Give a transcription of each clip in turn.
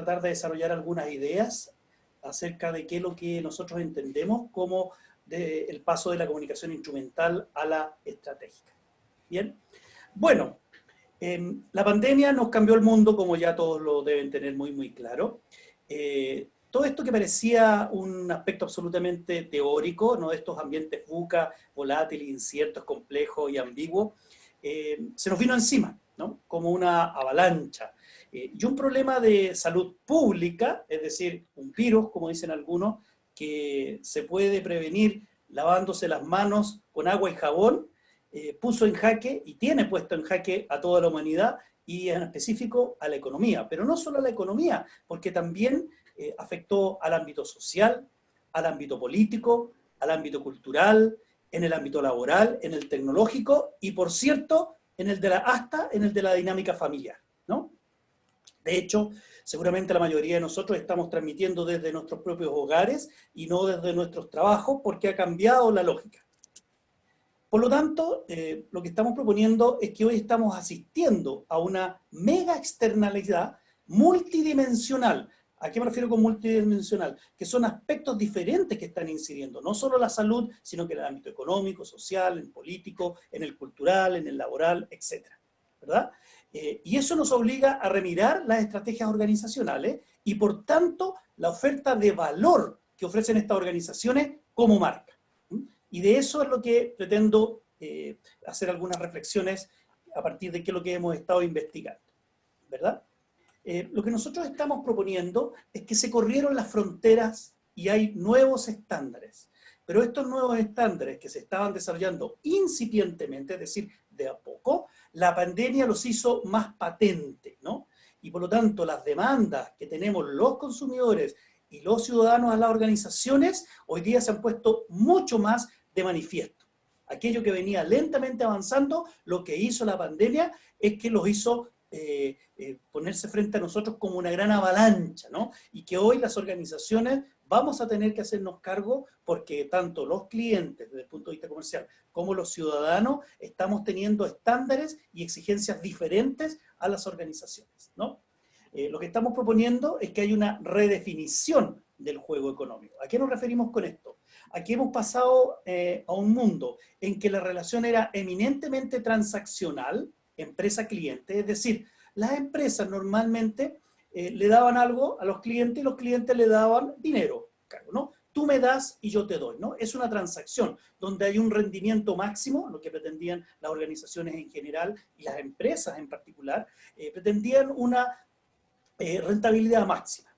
tratar de desarrollar algunas ideas acerca de qué es lo que nosotros entendemos como el paso de la comunicación instrumental a la estratégica. Bien, bueno, la pandemia nos cambió el mundo, como ya todos lo deben tener muy claro. Todo esto que parecía un aspecto absolutamente teórico, ¿no? De estos ambientes VUCA, volátiles, inciertos, complejos y ambiguos, se nos vino encima, ¿no? Como una avalancha. Y un problema de salud pública, es decir, un virus, como dicen algunos, que se puede prevenir lavándose las manos con agua y jabón, puso en jaque y tiene puesto en jaque a toda la humanidad y en específico a la economía, pero no solo a la economía, porque también afectó al ámbito social, al ámbito político, al ámbito cultural, en el ámbito laboral, en el tecnológico y, por cierto, hasta en el de la dinámica familiar, ¿no? De hecho, seguramente la mayoría de nosotros estamos transmitiendo desde nuestros propios hogares y no desde nuestros trabajos porque ha cambiado la lógica. Por lo tanto, lo que estamos proponiendo es que hoy estamos asistiendo a una mega externalidad multidimensional. ¿A qué me refiero con multidimensional? Que son aspectos diferentes que están incidiendo, no solo la salud, sino que en el ámbito económico, social, en político, en el cultural, en el laboral, etc. ¿Verdad? Y eso nos obliga a remirar las estrategias organizacionales y, por tanto, la oferta de valor que ofrecen estas organizaciones como marca. Y de eso es lo que pretendo hacer algunas reflexiones a partir de qué es lo que hemos estado investigando, ¿verdad? Lo que nosotros estamos proponiendo es que se corrieron las fronteras y hay nuevos estándares. Pero estos nuevos estándares que se estaban desarrollando incipientemente, es decir, de a poco, la pandemia los hizo más patentes, ¿no? Y por lo tanto, las demandas que tenemos los consumidores y los ciudadanos a las organizaciones, hoy día se han puesto mucho más de manifiesto. Aquello que venía lentamente avanzando, lo que hizo la pandemia es que los hizo ponerse frente a nosotros como una gran avalancha, ¿no? Y que hoy las organizaciones vamos a tener que hacernos cargo porque tanto los clientes desde el punto de vista comercial como los ciudadanos estamos teniendo estándares y exigencias diferentes a las organizaciones, ¿no? Lo que estamos proponiendo es que hay una redefinición del juego económico. ¿A qué nos referimos con esto? Aquí hemos pasado a un mundo en que la relación era eminentemente transaccional, empresa-cliente, es decir, las empresas normalmente le daban algo a los clientes y los clientes le daban dinero, ¿no? Tú me das y yo te doy, ¿no? Es una transacción donde hay un rendimiento máximo, lo que pretendían las organizaciones en general y las empresas en particular, pretendían una rentabilidad máxima.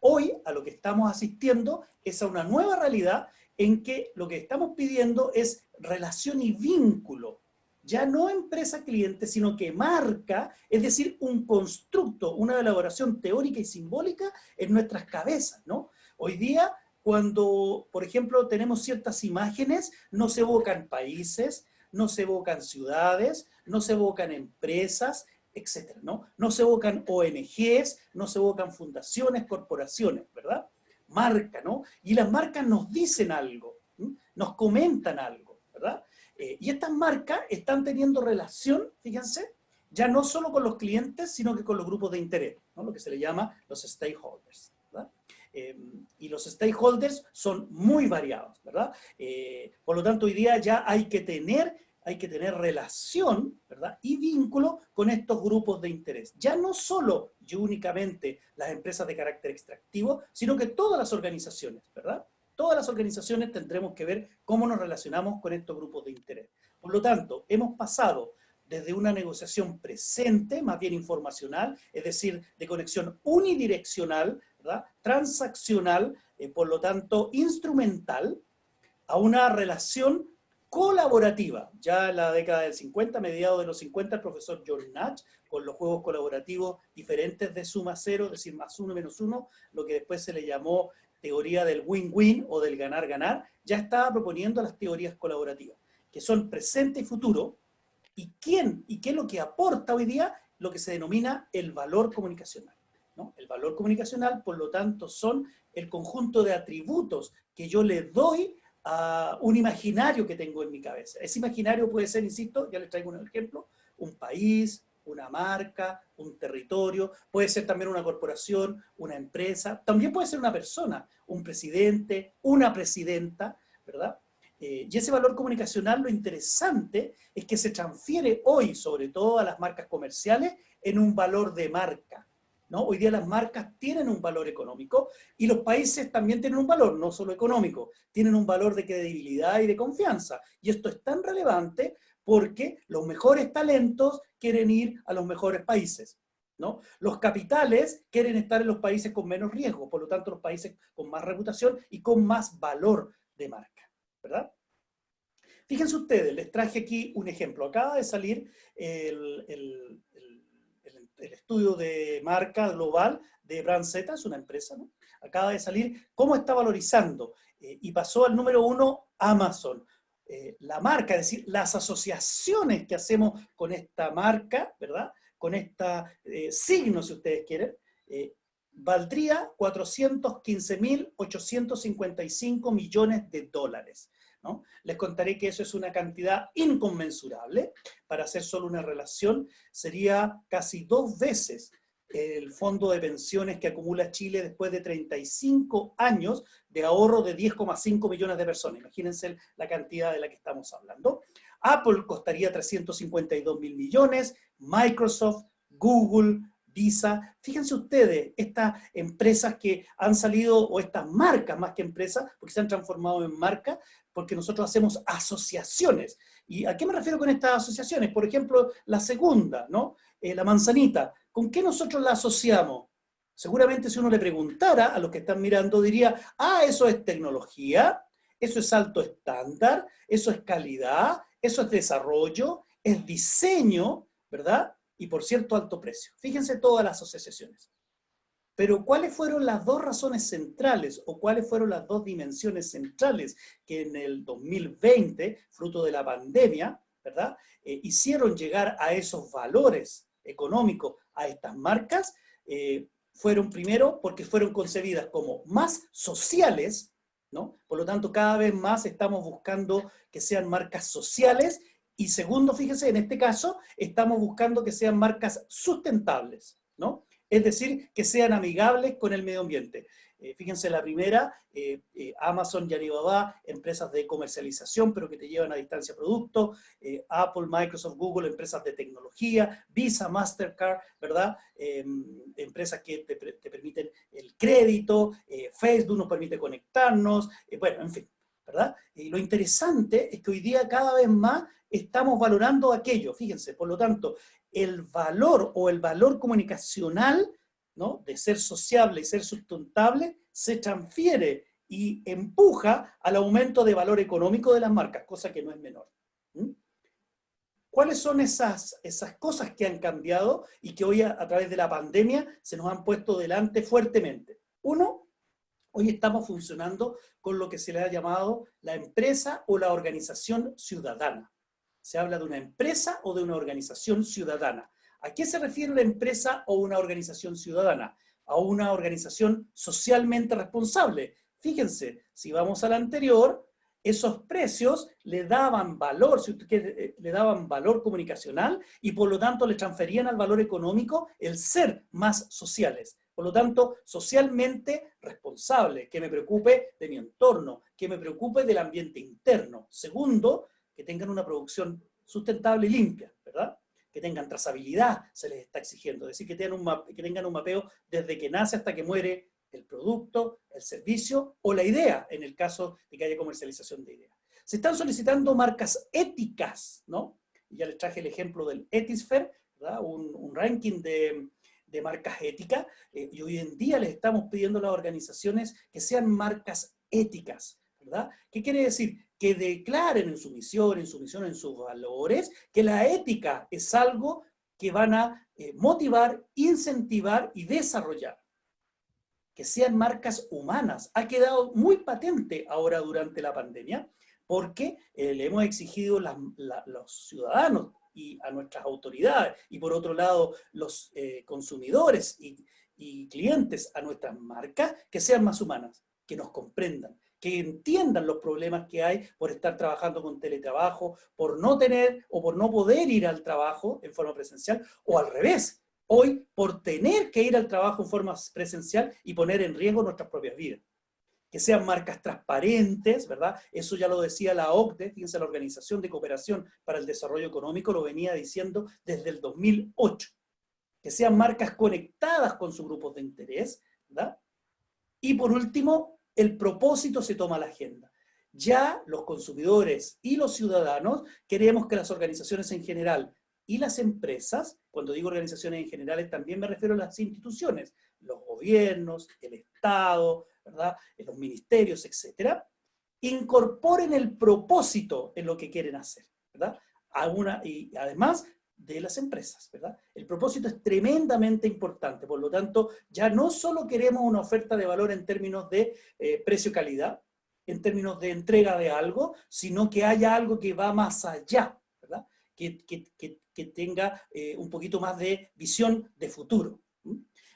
Hoy a lo que estamos asistiendo es a una nueva realidad en que lo que estamos pidiendo es relación y vínculo. Ya no empresa-cliente, sino que marca, es decir, un constructo, una elaboración teórica y simbólica en nuestras cabezas, ¿no? Hoy día, cuando, por ejemplo, tenemos ciertas imágenes, no se evocan países, no se evocan ciudades, no se evocan empresas, etcétera, ¿no? No se evocan ONGs, no se evocan fundaciones, corporaciones, ¿verdad? Marca, ¿no? Y las marcas nos dicen algo, ¿sí? Nos comentan algo, ¿verdad? Y estas marcas están teniendo relación, fíjense, ya no solo con los clientes, sino que con los grupos de interés, ¿no? Lo que se le llama los stakeholders, ¿verdad? Y los stakeholders son muy variados, ¿verdad? Por lo tanto, hoy día ya hay que tener relación, ¿verdad? Y vínculo con estos grupos de interés. Ya no solo y únicamente las empresas de carácter extractivo, sino que todas las organizaciones, ¿verdad? Todas las organizaciones tendremos que ver cómo nos relacionamos con estos grupos de interés. Por lo tanto, hemos pasado desde una negociación presente, más bien informacional, es decir, de conexión unidireccional, ¿verdad? Transaccional, por lo tanto, instrumental, a una relación colaborativa. Ya en la década del 50, mediados de los 50, el profesor John Nash, con los juegos colaborativos diferentes de suma cero, es decir, más uno menos uno, lo que después se le llamó teoría del win-win o del ganar-ganar, ya estaba proponiendo las teorías colaborativas, que son presente y futuro, y qué es lo que aporta hoy día lo que se denomina el valor comunicacional, ¿no? El valor comunicacional, por lo tanto, son el conjunto de atributos que yo le doy a un imaginario que tengo en mi cabeza. Ese imaginario puede ser, insisto, ya les traigo un ejemplo, un país, una marca, un territorio, puede ser también una corporación, una empresa, también puede ser una persona, un presidente, una presidenta, ¿verdad? Y ese valor comunicacional, lo interesante es que se transfiere hoy, sobre todo a las marcas comerciales, en un valor de marca, ¿no? Hoy día las marcas tienen un valor económico y los países también tienen un valor, no solo económico, tienen un valor de credibilidad y de confianza. Y esto es tan relevante porque los mejores talentos quieren ir a los mejores países, ¿no? Los capitales quieren estar en los países con menos riesgo, por lo tanto los países con más reputación y con más valor de marca, ¿verdad? Fíjense ustedes, les traje aquí un ejemplo. Acaba de salir el estudio de marca global de BrandZ, es una empresa, ¿no? Acaba de salir cómo está valorizando y pasó al número 1 Amazon. La marca, es decir, las asociaciones que hacemos con esta marca, ¿verdad? Con esta signo, si ustedes quieren, valdría 415.855 millones de dólares. ¿No? Les contaré que eso es una cantidad inconmensurable. Para hacer solo una relación, sería casi 2 veces el fondo de pensiones que acumula Chile después de 35 años de ahorro de 10,5 millones de personas. Imagínense la cantidad de la que estamos hablando. Apple costaría 352.000 millones, Microsoft, Google, Visa. Fíjense ustedes, estas empresas que han salido, o estas marcas más que empresas, porque se han transformado en marcas, porque nosotros hacemos asociaciones. ¿Y a qué me refiero con estas asociaciones? Por ejemplo, la segunda, ¿no? La manzanita. ¿Con qué nosotros la asociamos? Seguramente si uno le preguntara a los que están mirando, diría, ah, eso es tecnología, eso es alto estándar, eso es calidad, eso es desarrollo, es diseño, ¿verdad? Y por cierto, alto precio. Fíjense todas las asociaciones. Pero ¿cuáles fueron las 2 razones centrales o cuáles fueron las 2 dimensiones centrales que en el 2020, fruto de la pandemia, ¿verdad? Hicieron llegar a esos valores económicos a estas marcas? Fueron primero porque fueron concebidas como más sociales, ¿no? Por lo tanto, cada vez más estamos buscando que sean marcas sociales. Y segundo, fíjense, en este caso, estamos buscando que sean marcas sustentables, ¿no? Es decir, que sean amigables con el medio ambiente. Fíjense la primera, Amazon y Alibaba, empresas de comercialización, pero que te llevan a distancia productos, Apple, Microsoft, Google, empresas de tecnología, Visa, Mastercard, ¿verdad? Empresas que te permiten el crédito, Facebook nos permite conectarnos, bueno, en fin, ¿verdad? Y lo interesante es que hoy día cada vez más estamos valorando aquello, fíjense, por lo tanto, el valor o el valor comunicacional, ¿no? De ser sociable y ser sustentable, se transfiere y empuja al aumento de valor económico de las marcas, cosa que no es menor. ¿Mm? ¿Cuáles son esas cosas que han cambiado y que hoy a través de la pandemia se nos han puesto delante fuertemente? Uno, hoy estamos funcionando con lo que se le ha llamado la empresa o la organización ciudadana. Se habla de una empresa o de una organización ciudadana. ¿A qué se refiere una empresa o una organización ciudadana? A una organización socialmente responsable. Fíjense, si vamos a la anterior, esos precios le daban valor, si usted quiere, le daban valor comunicacional y por lo tanto le transferían al valor económico el ser más sociales. Por lo tanto, socialmente responsable, que me preocupe de mi entorno, que me preocupe del ambiente interno. Segundo, que tengan una producción sustentable y limpia, ¿verdad? Que tengan trazabilidad, se les está exigiendo. Es decir, que tengan un mapeo desde que nace hasta que muere el producto, el servicio o la idea, en el caso de que haya comercialización de ideas. Se están solicitando marcas éticas, ¿no? Y ya les traje el ejemplo del Ethisphere, ¿verdad? Un ranking de marcas éticas, y hoy en día les estamos pidiendo a las organizaciones que sean marcas éticas, ¿verdad? ¿Qué quiere decir? Que declaren en su misión, en sus valores, que la ética es algo que van a motivar, incentivar y desarrollar. Que sean marcas humanas. Ha quedado muy patente ahora durante la pandemia, porque le hemos exigido los ciudadanos y a nuestras autoridades, y por otro lado los consumidores y clientes a nuestras marcas, que sean más humanas, que nos comprendan, que entiendan los problemas que hay por estar trabajando con teletrabajo, por no tener o por no poder ir al trabajo en forma presencial, o al revés, hoy por tener que ir al trabajo en forma presencial y poner en riesgo nuestras propias vidas. Que sean marcas transparentes, ¿verdad? Eso ya lo decía la OCDE, fíjense, la Organización de Cooperación para el Desarrollo Económico lo venía diciendo desde el 2008. Que sean marcas conectadas con sus grupos de interés, ¿verdad? Y por último, el propósito se toma la agenda. Ya los consumidores y los ciudadanos queremos que las organizaciones en general y las empresas, cuando digo organizaciones en general también me refiero a las instituciones, los gobiernos, el Estado, ¿verdad? Los ministerios, etcétera, incorporen el propósito en lo que quieren hacer, ¿verdad? Y además de las empresas, ¿verdad? El propósito es tremendamente importante, por lo tanto, ya no solo queremos una oferta de valor en términos de precio-calidad, en términos de entrega de algo, sino que haya algo que va más allá, ¿verdad? Que tenga un poquito más de visión de futuro.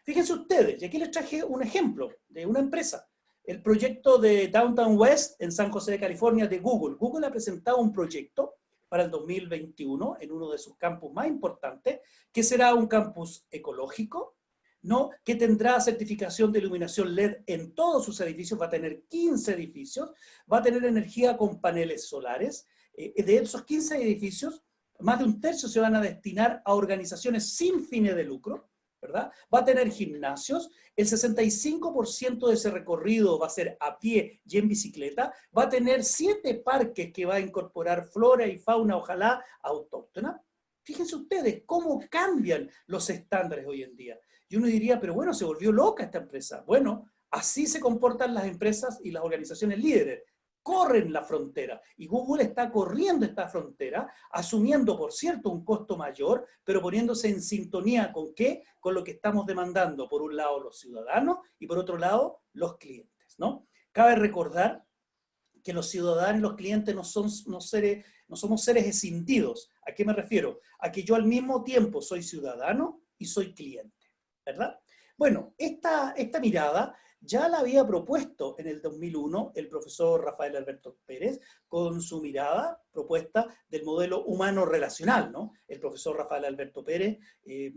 Fíjense ustedes, y aquí les traje un ejemplo de una empresa, el proyecto de Downtown West en San José de California de Google. Google ha presentado un proyecto para el 2021 en uno de sus campus más importantes, que será un campus ecológico, ¿no? Que tendrá certificación de iluminación LED en todos sus edificios, va a tener 15 edificios, va a tener energía con paneles solares. De esos 15 edificios, más de un tercio se van a destinar a organizaciones sin fines de lucro, ¿verdad? Va a tener gimnasios, el 65% de ese recorrido va a ser a pie y en bicicleta, va a tener 7 parques que va a incorporar flora y fauna, ojalá autóctona. Fíjense ustedes cómo cambian los estándares hoy en día. Y uno diría, pero bueno, se volvió loca esta empresa. Bueno, así se comportan las empresas y las organizaciones líderes. Corren la frontera, y Google está corriendo esta frontera, asumiendo, por cierto, un costo mayor, pero poniéndose en sintonía ¿con qué? Con lo que estamos demandando, por un lado los ciudadanos y por otro lado los clientes, ¿no? Cabe recordar que los ciudadanos y los clientes no somos seres escindidos. ¿A qué me refiero? A que yo al mismo tiempo soy ciudadano y soy cliente, ¿verdad? Bueno, esta mirada ya la había propuesto en el 2001 el profesor Rafael Alberto Pérez con su mirada propuesta del modelo humano relacional, ¿no? El profesor Rafael Alberto Pérez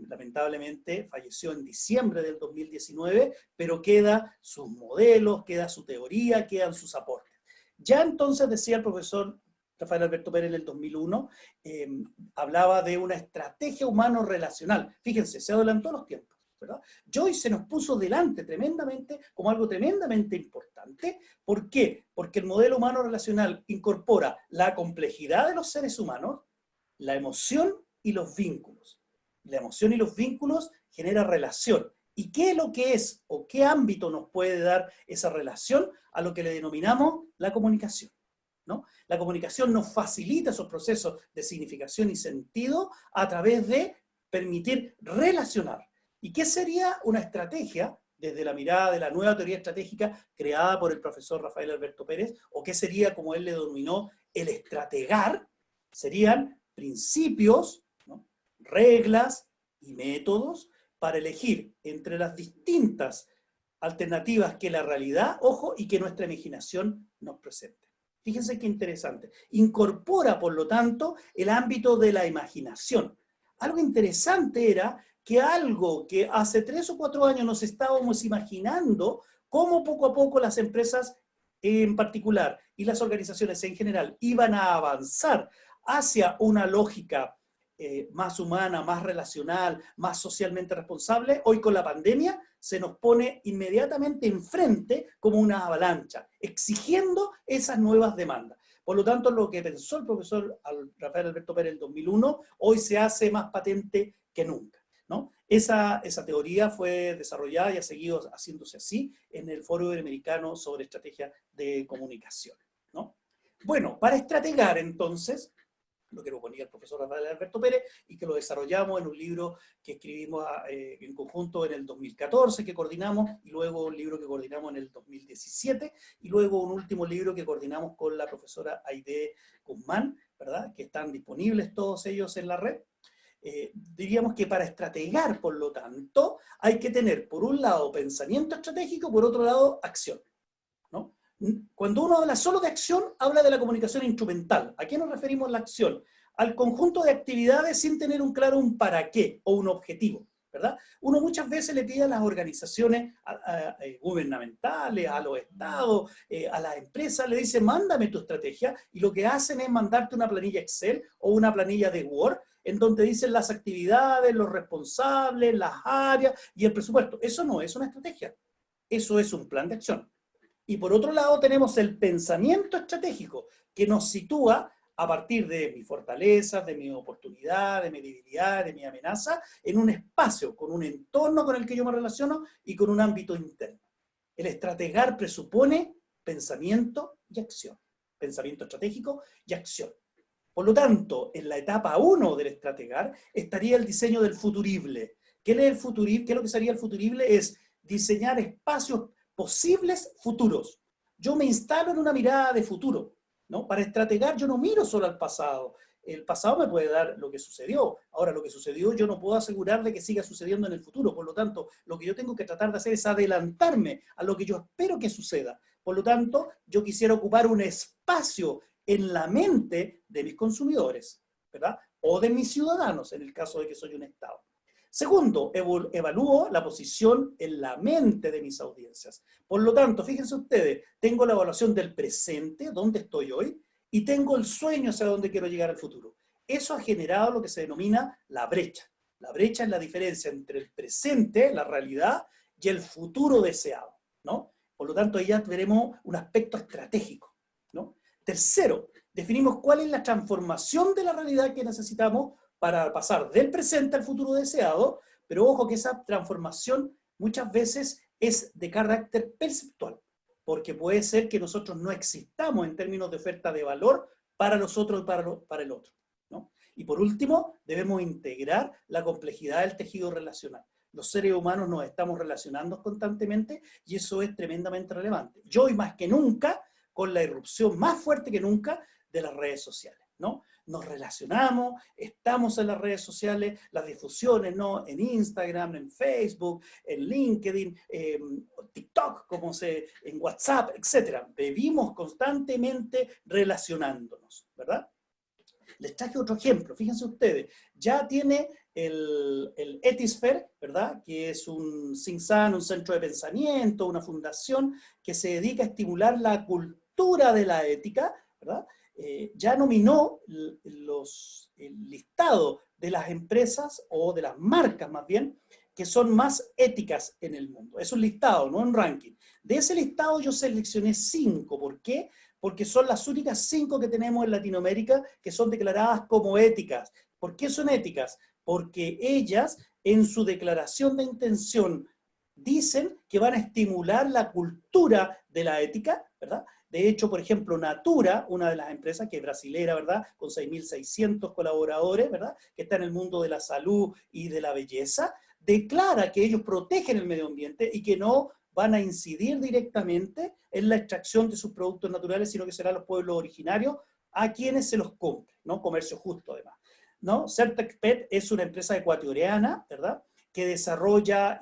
lamentablemente falleció en diciembre del 2019, pero queda sus modelos, queda su teoría, quedan sus aportes. Ya entonces decía el profesor Rafael Alberto Pérez en el 2001, hablaba de una estrategia humano-relacional. Fíjense, se adelantó los tiempos, ¿verdad? Y hoy se nos puso delante tremendamente, como algo tremendamente importante. ¿Por qué? Porque el modelo humano-relacional incorpora la complejidad de los seres humanos, la emoción y los vínculos. La emoción y los vínculos generan relación. ¿Y qué es lo que es o qué ámbito nos puede dar esa relación? A lo que le denominamos la comunicación, ¿no? La comunicación nos facilita esos procesos de significación y sentido a través de permitir relacionar. ¿Y qué sería una estrategia desde la mirada de la nueva teoría estratégica creada por el profesor Rafael Alberto Pérez? ¿O qué sería, como él le denominó, el estrategar? Serían principios, ¿no? Reglas y métodos para elegir entre las distintas alternativas que la realidad, ojo, y que nuestra imaginación nos presente. Fíjense qué interesante. Incorpora, por lo tanto, el ámbito de la imaginación. Algo interesante era que algo que hace 3 o 4 años nos estábamos imaginando, cómo poco a poco las empresas en particular y las organizaciones en general iban a avanzar hacia una lógica más humana, más relacional, más socialmente responsable, hoy con la pandemia se nos pone inmediatamente enfrente como una avalancha, exigiendo esas nuevas demandas. Por lo tanto, lo que pensó el profesor Rafael Alberto Pérez en el 2001, hoy se hace más patente que nunca, ¿no? Esa teoría fue desarrollada y ha seguido haciéndose así en el Foro Iberoamericano sobre Estrategia de Comunicación, ¿no? Bueno, para estrategar entonces, lo que proponía el profesor Rafael Alberto Pérez, y que lo desarrollamos en un libro que escribimos en conjunto en el 2014, que coordinamos, y luego un libro que coordinamos en el 2017, y luego un último libro que coordinamos con la profesora Aide Guzmán, ¿verdad? Que están disponibles todos ellos en la red. Diríamos que para estrategar, por lo tanto, hay que tener, por un lado, pensamiento estratégico, por otro lado, acción, ¿no? Cuando uno habla solo de acción, habla de la comunicación instrumental. ¿A qué nos referimos la acción? Al conjunto de actividades sin tener un para qué o un objetivo, ¿verdad? Uno muchas veces le pide a las organizaciones gubernamentales, a los estados, a las empresas, le dice, mándame tu estrategia, y lo que hacen es mandarte una planilla Excel o una planilla de Word, en donde dicen las actividades, los responsables, las áreas y el presupuesto. Eso no es una estrategia, eso es un plan de acción. Y por otro lado tenemos el pensamiento estratégico, que nos sitúa a partir de mis fortalezas, de mis oportunidades, de mi debilidad, de mi amenaza, en un espacio, con un entorno con el que yo me relaciono y con un ámbito interno. El estrategar presupone pensamiento y acción. Pensamiento estratégico y acción. Por lo tanto, en la etapa 1 del estrategar estaría el diseño del futurible. ¿Qué es el futurible? ¿Qué es lo que sería el futurible? Es diseñar espacios posibles futuros. Yo me instalo en una mirada de futuro, ¿no? Para estrategar yo no miro solo al pasado. El pasado me puede dar lo que sucedió. Ahora, lo que sucedió yo no puedo asegurar de que siga sucediendo en el futuro. Por lo tanto, lo que yo tengo que tratar de hacer es adelantarme a lo que yo espero que suceda. Por lo tanto, yo quisiera ocupar un espacio en la mente de mis consumidores, ¿verdad? O de mis ciudadanos, en el caso de que soy un Estado. Segundo, evalúo la posición en la mente de mis audiencias. Por lo tanto, fíjense ustedes, tengo la evaluación del presente, dónde estoy hoy, y tengo el sueño hacia dónde quiero llegar al futuro. Eso ha generado lo que se denomina la brecha. La brecha es la diferencia entre el presente, la realidad, y el futuro deseado, ¿no? Por lo tanto, ahí ya veremos un aspecto estratégico, ¿no? Tercero, definimos cuál es la transformación de la realidad que necesitamos para pasar del presente al futuro deseado, pero ojo que esa transformación muchas veces es de carácter perceptual, porque puede ser que nosotros no existamos en términos de oferta de valor para nosotros y para el otro, ¿no? Y por último, debemos integrar la complejidad del tejido relacional. Los seres humanos nos estamos relacionando constantemente y eso es tremendamente relevante. Y hoy más que nunca, con la irrupción más fuerte que nunca de las redes sociales, ¿no? Nos relacionamos, estamos en las redes sociales, las difusiones, ¿no? En Instagram, en Facebook, en LinkedIn, TikTok, en WhatsApp, etc. Vivimos constantemente relacionándonos, ¿verdad? Les traje otro ejemplo, fíjense ustedes, ya tiene el Ethisphere, ¿verdad? Que es un think tank, un centro de pensamiento, una fundación que se dedica a estimular la cultura de la ética, ¿verdad? Ya nominó el listado de las empresas o de las marcas más bien que son más éticas en el mundo. Es un listado, no un ranking. De ese listado yo seleccioné 5. ¿Por qué? Porque son las únicas 5 que tenemos en Latinoamérica que son declaradas como éticas. ¿Por qué son éticas? Porque ellas en su declaración de intención dicen que van a estimular la cultura de la ética, ¿verdad? De hecho, por ejemplo, Natura, una de las empresas que es brasilera, ¿verdad? Con 6.600 colaboradores, ¿verdad? Que está en el mundo de la salud y de la belleza, declara que ellos protegen el medio ambiente y que no van a incidir directamente en la extracción de sus productos naturales, sino que serán los pueblos originarios a quienes se los compre, ¿no? Comercio justo, además, ¿no? Certex Pet es una empresa ecuatoriana, ¿verdad? Que desarrolla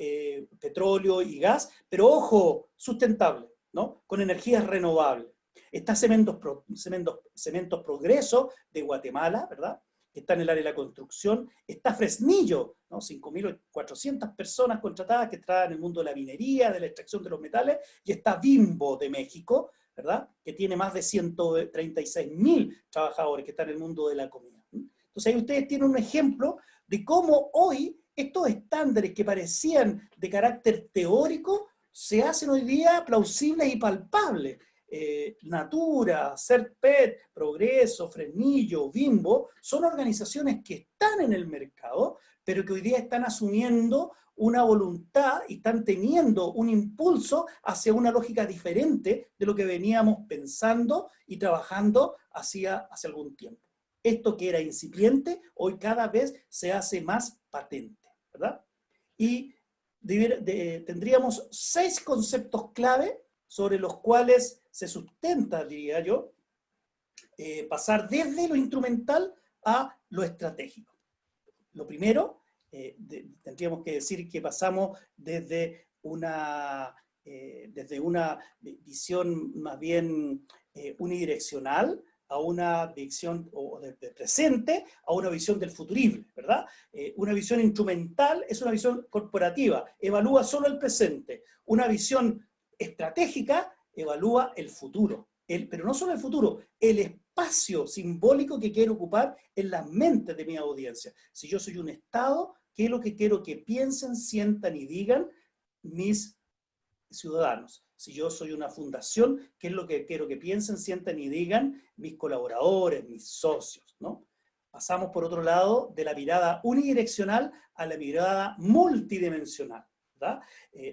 petróleo y gas, pero ojo, sustentable, ¿no? Con energías renovables. Está Cementos Progreso de Guatemala, ¿verdad? Que está en el área de la construcción. Está Fresnillo, ¿no? 5.400 personas contratadas que trabajan en el mundo de la minería, de la extracción de los metales. Y está Bimbo de México, ¿verdad? Que tiene más de 136.000 trabajadores que están en el mundo de la comida. Entonces ahí ustedes tienen un ejemplo de cómo hoy estos estándares que parecían de carácter teórico se hacen hoy día plausibles y palpables. Natura, Certpet, Progreso, Fresnillo, Bimbo, son organizaciones que están en el mercado, pero que hoy día están asumiendo una voluntad y están teniendo un impulso hacia una lógica diferente de lo que veníamos pensando y trabajando hace algún tiempo. Esto que era incipiente, hoy cada vez se hace más patente, ¿verdad? Y tendríamos 6 conceptos clave sobre los cuales se sustenta, diría yo, pasar desde lo instrumental a lo estratégico. Lo primero, tendríamos que decir que pasamos desde una desde una visión más bien unidireccional a una visión del presente a una visión del futurible, ¿verdad? Una visión instrumental es una visión corporativa, evalúa solo el presente. Una visión estratégica evalúa el futuro, pero no solo el futuro, el espacio simbólico que quiero ocupar en las mentes de mi audiencia. Si yo soy un Estado, ¿qué es lo que quiero que piensen, sientan y digan mis ciudadanos? Si yo soy una fundación, ¿qué es lo que quiero que piensen, sientan y digan mis colaboradores, mis socios, ¿no? Pasamos, por otro lado, de la mirada unidireccional a la mirada multidimensional, ¿verdad?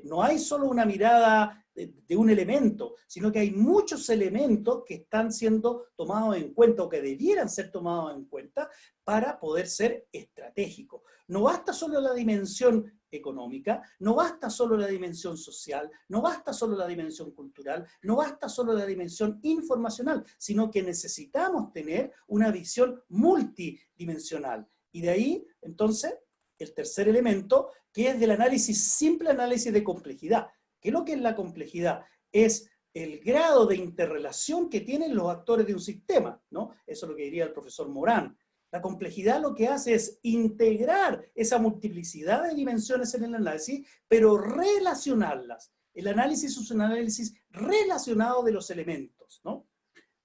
No hay solo una mirada de un elemento, sino que hay muchos elementos que están siendo tomados en cuenta o que debieran ser tomados en cuenta para poder ser estratégicos. No basta solo la dimensión económica, no basta solo la dimensión social, no basta solo la dimensión cultural, no basta solo la dimensión informacional, sino que necesitamos tener una visión multidimensional. Y de ahí, entonces, el tercer elemento, que es del análisis, simple análisis de complejidad. ¿Qué es lo que es la complejidad? Es el grado de interrelación que tienen los actores de un sistema, ¿no? Eso es lo que diría el profesor Morán. La complejidad lo que hace es integrar esa multiplicidad de dimensiones en el análisis, pero relacionarlas. El análisis es un análisis relacionado de los elementos, ¿no?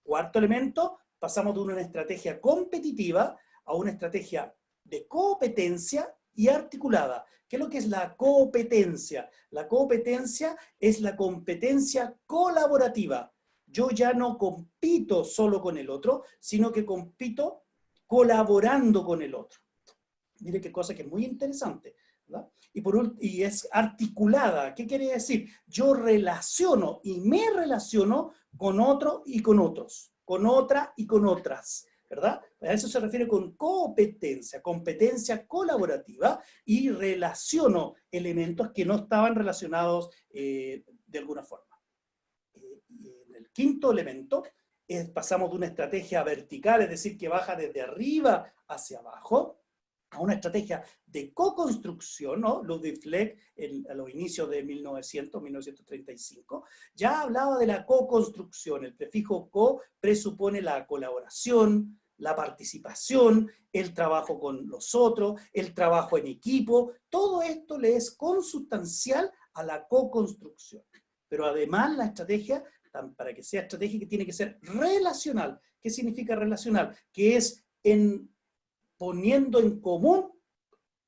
Cuarto elemento, pasamos de una estrategia competitiva a una estrategia de competencia y articulada. ¿Qué es lo que es la competencia? La competencia es la competencia colaborativa. Yo ya no compito solo con el otro, sino que compito colaborando con el otro. Mire qué cosa que es muy interesante, ¿verdad? Y es articulada. ¿Qué quiere decir? Yo relaciono y me relaciono con otro y con otros, con otra y con otras, ¿verdad? A eso se refiere con competencia, competencia colaborativa, y relaciono elementos que no estaban relacionados de alguna forma. Y en el quinto elemento, pasamos de una estrategia vertical, es decir, que baja desde arriba hacia abajo, a una estrategia de co-construcción, ¿no? Ludwig Fleck, a los inicios de 1935, ya hablaba de la co-construcción. El prefijo co presupone la colaboración, la participación, el trabajo con los otros, el trabajo en equipo. Todo esto le es consustancial a la co-construcción. Pero además la estrategia, para que sea estratégica, tiene que ser relacional. ¿Qué significa relacional? Que es poniendo en común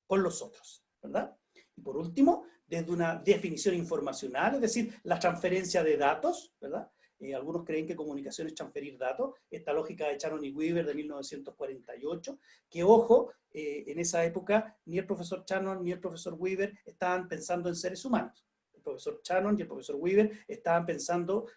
con los otros, ¿verdad? Y por último, desde una definición informacional, es decir, la transferencia de datos, ¿verdad? Algunos creen que comunicación es transferir datos, esta lógica de Shannon y Weaver de 1948, que ojo, en esa época ni el profesor Shannon ni el profesor Weaver estaban pensando en seres humanos. El profesor Shannon y el profesor Weaver estaban pensando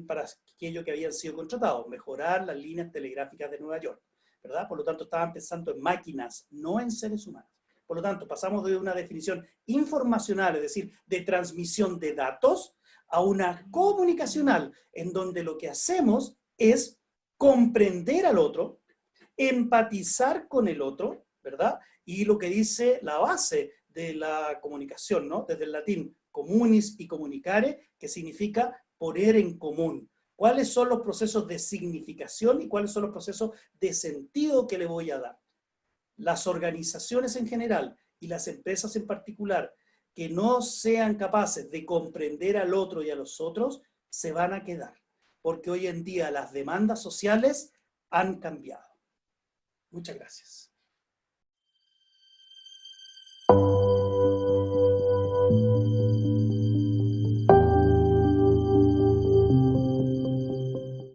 para aquello que habían sido contratados, mejorar las líneas telegráficas de Nueva York, ¿verdad? Por lo tanto, estaban pensando en máquinas, no en seres humanos. Por lo tanto, pasamos de una definición informacional, es decir, de transmisión de datos, a una comunicacional, en donde lo que hacemos es comprender al otro, empatizar con el otro, ¿verdad? Y lo que dice la base de la comunicación, ¿no? Desde el latín communis y communicare, que significa poner en común. ¿Cuáles son los procesos de significación y cuáles son los procesos de sentido que le voy a dar? Las organizaciones en general y las empresas en particular que no sean capaces de comprender al otro y a los otros, se van a quedar. Porque hoy en día las demandas sociales han cambiado. Muchas gracias.